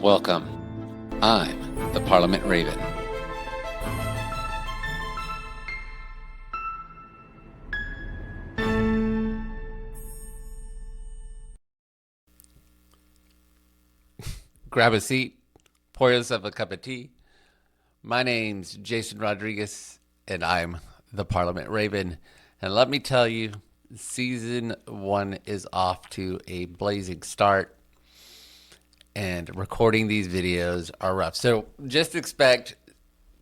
Welcome. I'm the Parliament Raven. Grab a seat, pour yourself a cup of tea. My name's Jason Rodriguez, and I'm the Parliament Raven. And let me tell you, season 1 is off to a blazing start, and recording these videos are rough. So just expect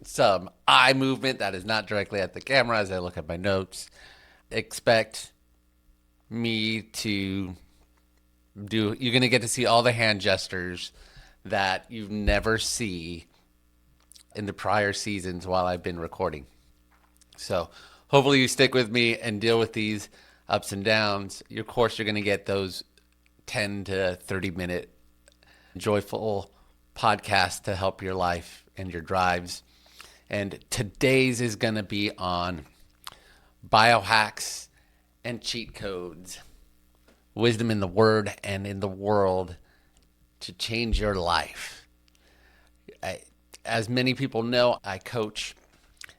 some eye movement that is not directly at the camera as I look at my notes. Expect me to you're going to get to see all the hand gestures that you never see in the prior seasons while I've been recording. So hopefully you stick with me and deal with these ups and downs. Of course, you're going to get those 10 to 30 minute joyful podcasts to help your life and your drives. And today's is going to be on biohacks and cheat codes, wisdom in the word and in the world to change your life. As many people know, I coach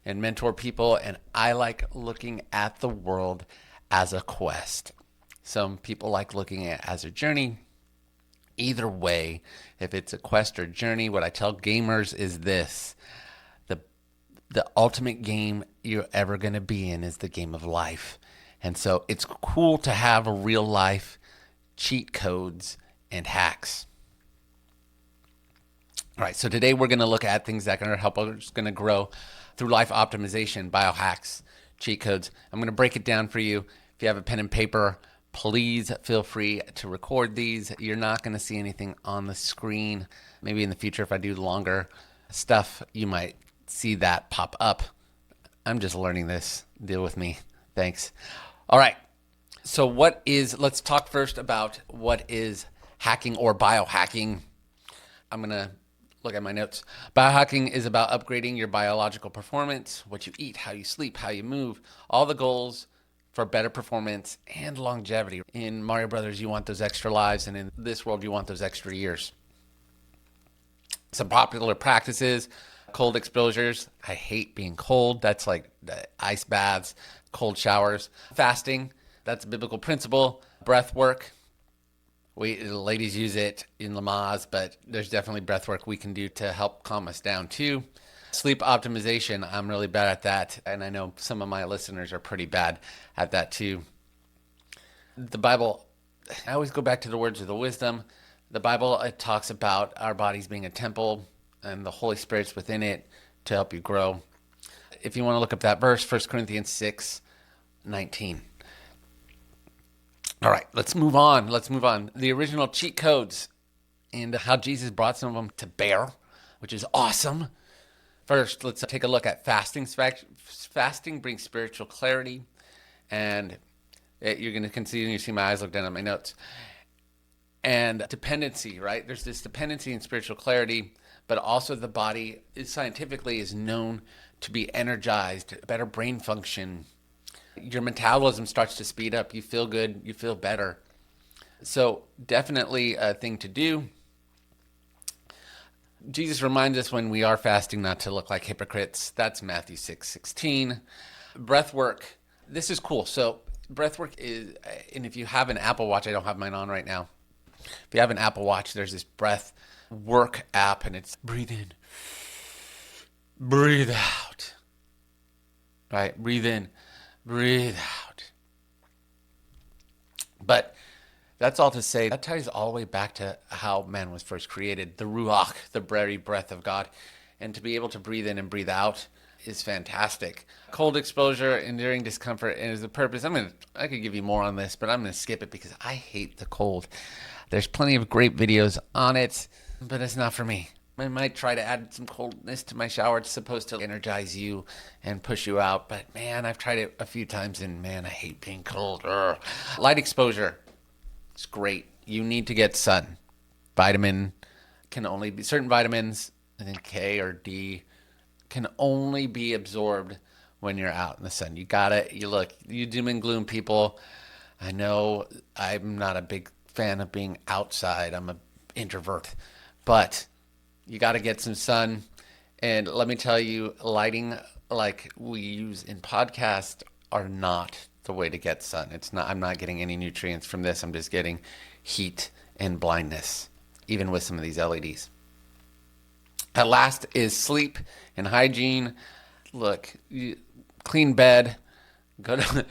and mentor people, and I like looking at the world as a quest. Some people like looking at it as a journey. Either way, if it's a quest or journey, what I tell gamers is this: the ultimate game you're ever going to be in is the game of life. And so it's cool to have a real life cheat codes and hacks. All right, so today we're going to look at things that are going to help us going to grow through life optimization, biohacks, cheat codes. I'm going to break it down for you. If you have a pen and paper, please feel free to record these. You're not going to see anything on the screen. Maybe in the future, if I do longer stuff, you might see that pop up. I'm just learning this. Deal with me. Thanks. All right. So let's talk first about what is hacking or biohacking. I'm going to look at my notes. Biohacking is about upgrading your biological performance, what you eat, how you sleep, how you move, all the goals for better performance and longevity. In Mario Brothers, you want those extra lives, and in this world, you want those extra years. Some popular practices: cold exposures. I hate being cold. That's like ice baths, cold showers. Fasting. That's a biblical principle. Breath work. Ladies use it in Lamaze, but there's definitely breath work we can do to help calm us down too. Sleep optimization. I'm really bad at that, and I know some of my listeners are pretty bad at that too. The Bible, I always go back to the words of the wisdom. The Bible, it talks about our bodies being a temple and the Holy Spirit's within it to help you grow. If you want to look up that verse, 1 Corinthians 6:19. All right, let's move on. The original cheat codes and how Jesus brought some of them to bear, which is awesome. First, let's take a look at fasting. Fasting brings spiritual clarity, and you're going to continue to see my eyes look down at my notes. And dependency, right? There's this dependency in spiritual clarity, but also the body scientifically is known to be energized, better brain function. Your metabolism starts to speed up. You feel good. You feel better. So definitely a thing to do. Jesus reminds us when we are fasting not to look like hypocrites. That's Matthew 6:16. Breath work. This is cool. So breath work is, and if you have an Apple Watch, I don't have mine on right now. If you have an Apple Watch, there's this breath work app, and it's breathe in, breathe out. Right? Breathe in, breathe out. But that's all to say, that ties all the way back to how man was first created, the Ruach, the very breath of God. And to be able to breathe in and breathe out is fantastic. Cold exposure, enduring discomfort, and is the purpose. I could give you more on this, but I'm going to skip it because I hate the cold. There's plenty of great videos on it, but it's not for me. I might try to add some coldness to my shower. It's supposed to energize you and push you out. But man, I've tried it a few times and man, I hate being cold. Ugh. Light exposure. It's great. You need to get sun. Vitamin can only be, certain vitamins, I think K or D, can only be absorbed when you're out in the sun. You doom and gloom people. I know I'm not a big fan of being outside. I'm an introvert. But You got to get some sun. And let me tell you, lighting like we use in podcast are not the way to get sun. It's not. I'm not getting any nutrients from this. I'm just getting heat and blindness, even with some of these LEDs. At last is sleep and hygiene. Look, clean bed. Go to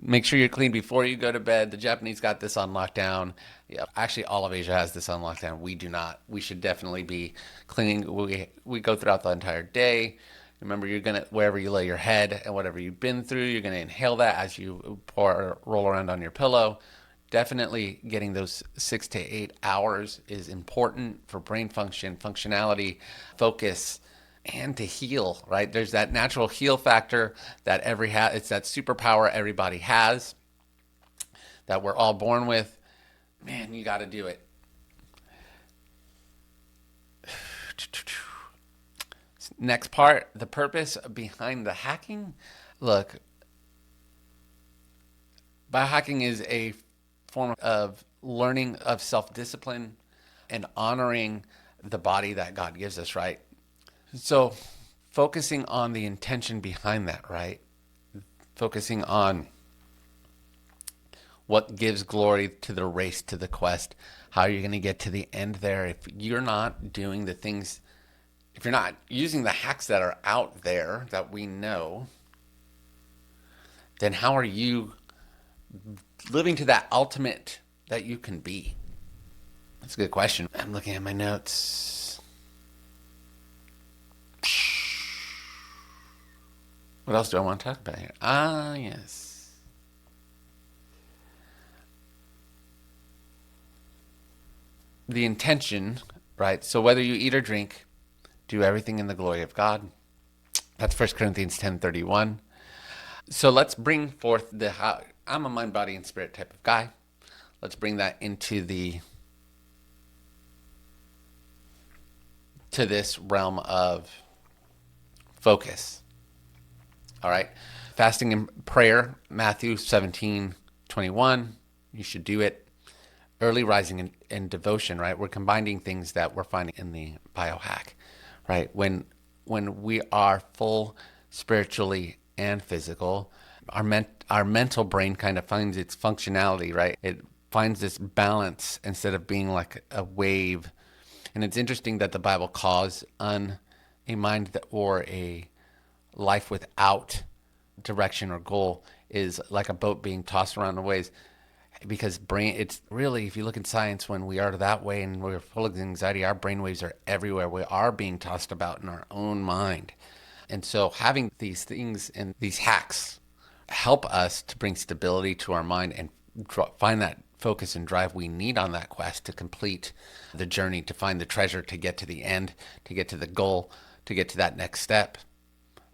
make sure you're clean before you go to bed. The Japanese got this on lockdown. Yeah, actually, all of Asia has this on lockdown. We do not. We should definitely be cleaning. We go throughout the entire day. Remember, you're gonna wherever you lay your head and whatever you've been through, you're gonna inhale that as you roll around on your pillow. Definitely getting those 6 to 8 hours is important for brain function, functionality, focus, and to heal, right? There's that natural heal factor that it's that superpower everybody has that we're all born with. Man, you got to do it. Next part, the purpose behind the hacking. Look, biohacking is a form of learning of self-discipline and honoring the body that God gives us, right? So focusing on the intention behind that, right? Focusing on what gives glory to the race, to the quest, how you're going to get to the end there. If you're not doing the things, if you're not using the hacks that are out there that we know, then how are you living to that ultimate that you can be? That's a good question. I'm looking at my notes. What else do I want to talk about here? Yes. The intention, right? So whether you eat or drink, do everything in the glory of God. That's 1 Corinthians 10:31. So let's bring forth I'm a mind, body, and spirit type of guy. Let's bring that to this realm of focus. All right. Fasting and prayer, Matthew 17:21. You should do it. Early rising and devotion, right? We're combining things that we're finding in the biohack, right? When we are full spiritually and physical, our mental brain kind of finds its functionality, right? It finds this balance instead of being like a wave. And it's interesting that the Bible calls a mind or a life without direction or goal is like a boat being tossed around the waves, because it's really, if you look in science, when we are that way and we're full of anxiety, our brain waves are everywhere. We are being tossed about in our own mind. And so having these things and these hacks help us to bring stability to our mind and find that focus and drive we need on that quest to complete the journey, to find the treasure, to get to the end, to get to the goal, to get to that next step.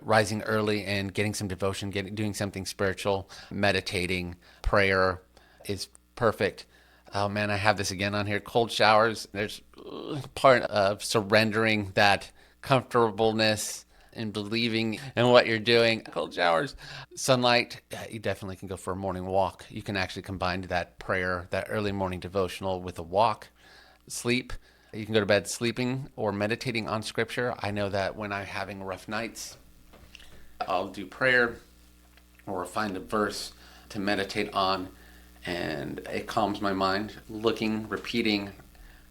Rising early and getting some devotion, doing something spiritual, meditating, prayer is perfect. Oh man, I have this again on here. Cold showers. There's part of surrendering that comfortableness and believing in what you're doing. Cold showers. Sunlight. You definitely can go for a morning walk. You can actually combine that prayer, that early morning devotional with a walk. Sleep. You can go to bed sleeping or meditating on scripture. I know that when I'm having rough nights, I'll do prayer or find a verse to meditate on, and it calms my mind. Repeating,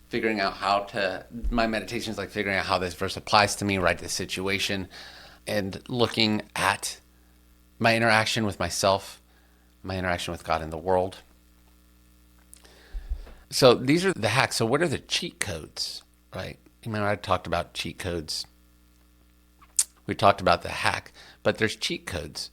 figuring out my meditation is like figuring out how this verse applies to me, right, this situation, and looking at my interaction with myself, my interaction with God and the world. So these are the hacks. So what are the cheat codes, right? I talked about cheat codes. We talked about the hack, but there's cheat codes.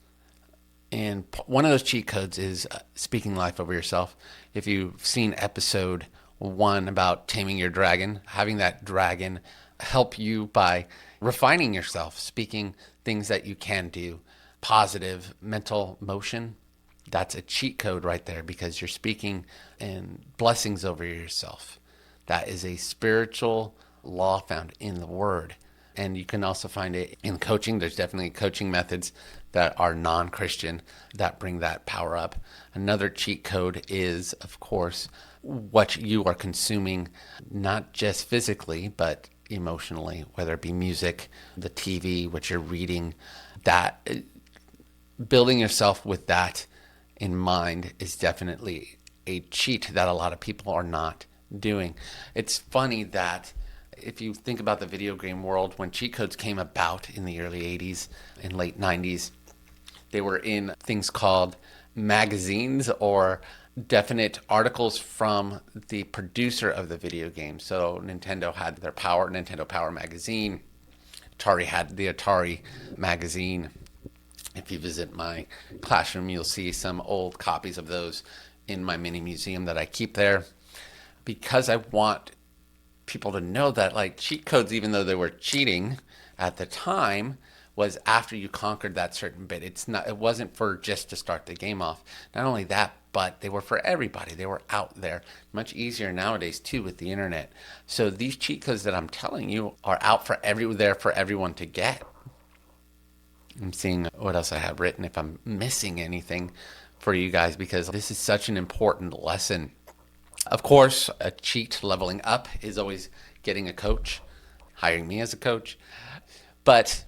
And one of those cheat codes is speaking life over yourself. If you've seen episode 1 about taming your dragon, having that dragon help you by refining yourself, speaking things that you can do, positive mental motion, that's a cheat code right there, because you're speaking and blessings over yourself. That is a spiritual law found in the Word. And you can also find it in coaching. There's definitely coaching methods that are non-Christian that bring that power up. Another cheat code is, of course, what you are consuming, not just physically, but emotionally, whether it be music, the TV, what you're reading. That building yourself with that in mind is definitely a cheat that a lot of people are not doing. It's funny that if you think about the video game world, when cheat codes came about in the early 80s and late 90s, they were in things called magazines or definite articles from the producer of the video game. So Nintendo had their Nintendo Power magazine. Atari had the Atari magazine. If you visit my classroom, you'll see some old copies of those in my mini museum that I keep there, because I want people to know that, like, cheat codes, even though they were cheating at the time, was after you conquered that certain bit. It wasn't for just to start the game off. Not only that, but they were for everybody. They were out there. Much easier nowadays too with the internet. So these cheat codes that I'm telling you are out for there for everyone to get. I'm seeing what else I have written, if I'm missing anything for you guys, because this is such an important lesson. Of course, a cheat leveling up is always getting a coach, hiring me as a coach, but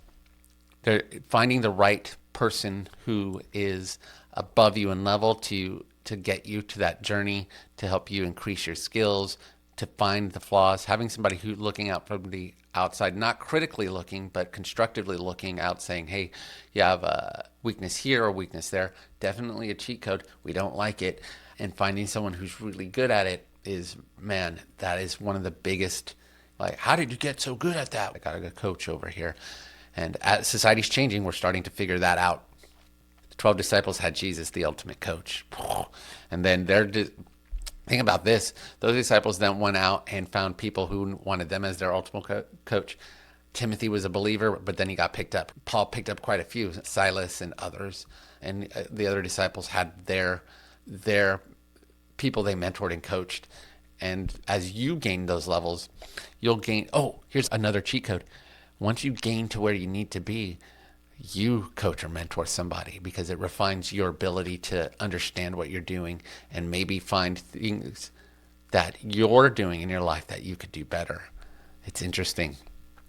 finding the right person who is above you in level to get you to that journey, to help you increase your skills, to find the flaws, having somebody who's looking out from the outside, not critically looking, but constructively looking out, saying, hey, you have a weakness here or weakness there, definitely a cheat code, we don't like it. And finding someone who's really good at it is, man, that is one of the biggest, like, how did you get so good at that? I got a coach over here. And as society's changing, we're starting to figure that out. The 12 disciples had Jesus, the ultimate coach. And then think about this. Those disciples then went out and found people who wanted them as their ultimate coach. Timothy was a believer, but then he got picked up. Paul picked up quite a few, Silas and others. And the other disciples had their people they mentored and coached. And as you gain those levels, you'll gain, here's another cheat code. Once you gain to where you need to be, you coach or mentor somebody, because it refines your ability to understand what you're doing and maybe find things that you're doing in your life that you could do better. It's interesting.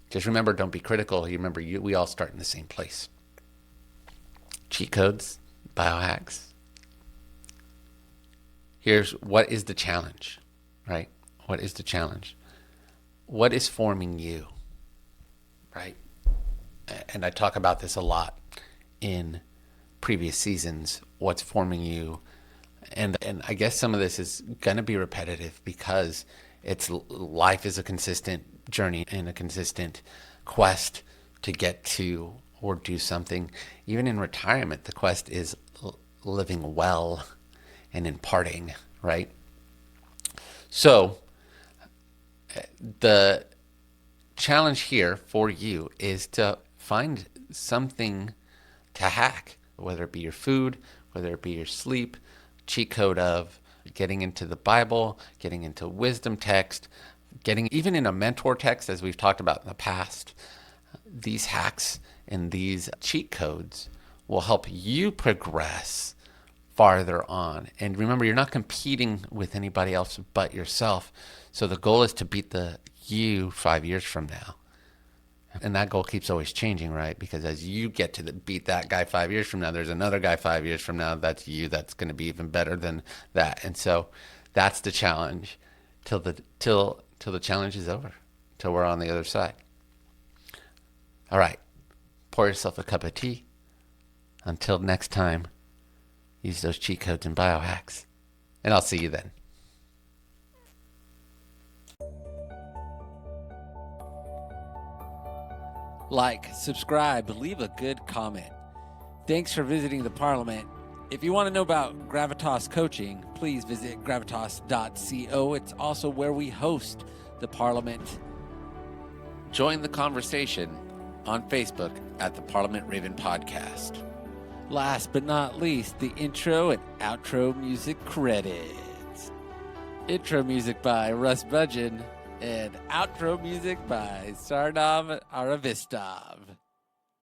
Just remember, don't be critical. You remember, we all start in the same place. Cheat codes, biohacks. Here's what is the challenge, right? What is the challenge? What is forming you, right? And I talk about this a lot in previous seasons, what's forming you. And I guess some of this is going to be repetitive, because life is a consistent journey and a consistent quest to get to or do something. Even in retirement, the quest is living well and imparting, right? So the challenge here for you is to find something to hack, whether it be your food, whether it be your sleep, cheat code of getting into the Bible, getting into wisdom text, getting even in a mentor text, as we've talked about in the past. These hacks and these cheat codes will help you progress farther on. And remember, you're not competing with anybody else but yourself. So the goal is to beat the you 5 years from now. And that goal keeps always changing, right? Because as you get to beat that guy 5 years from now, there's another guy 5 years from now that's you that's going to be even better than that. And so that's the challenge till the challenge is over, till we're on the other side. All right, pour yourself a cup of tea. Until next time, use those cheat codes and biohacks, and I'll see you then. Like, subscribe, leave a good comment. Thanks for visiting the Parliament. If you want to know about Gravitas coaching, please visit gravitas.co. It's also where we host the Parliament. Join the conversation on Facebook at the Parliament Raven Podcast. Last but not least, the intro and outro music credits. Intro music by Russ Budgeon and outro music by Sarnav Aravistov.